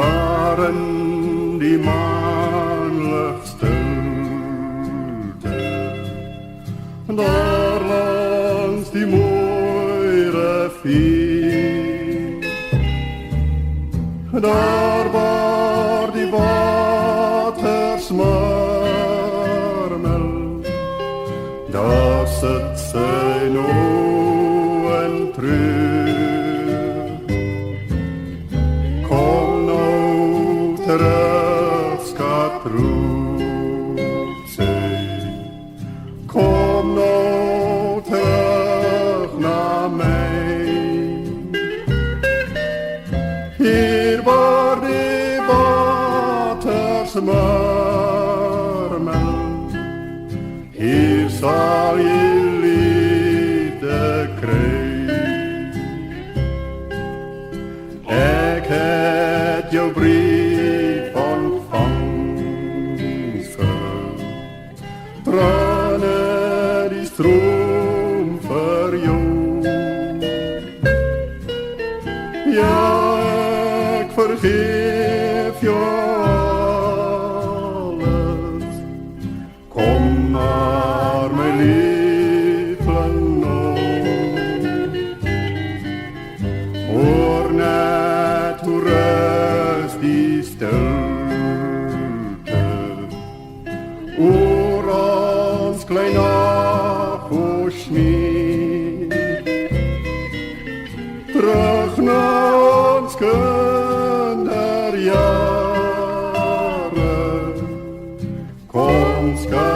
daar in die maanlig stilte, daar langs die mooie rivier, daar waar die waters murmel, daar sit sy nou en treur. Kom nou terug, skat, roep sy. Kom nou terug na my. Hier waar die waters murmel, hier sal jy liefde kry. Ek het jou brief ontvang, trane die stroom vir jou. Ja, ek vergeef jou alles. Kom maar my liefling nou. Hoor net hoe rus die stilte oor ons klein Agosmie. Terug na ons kinderjare, kom skat.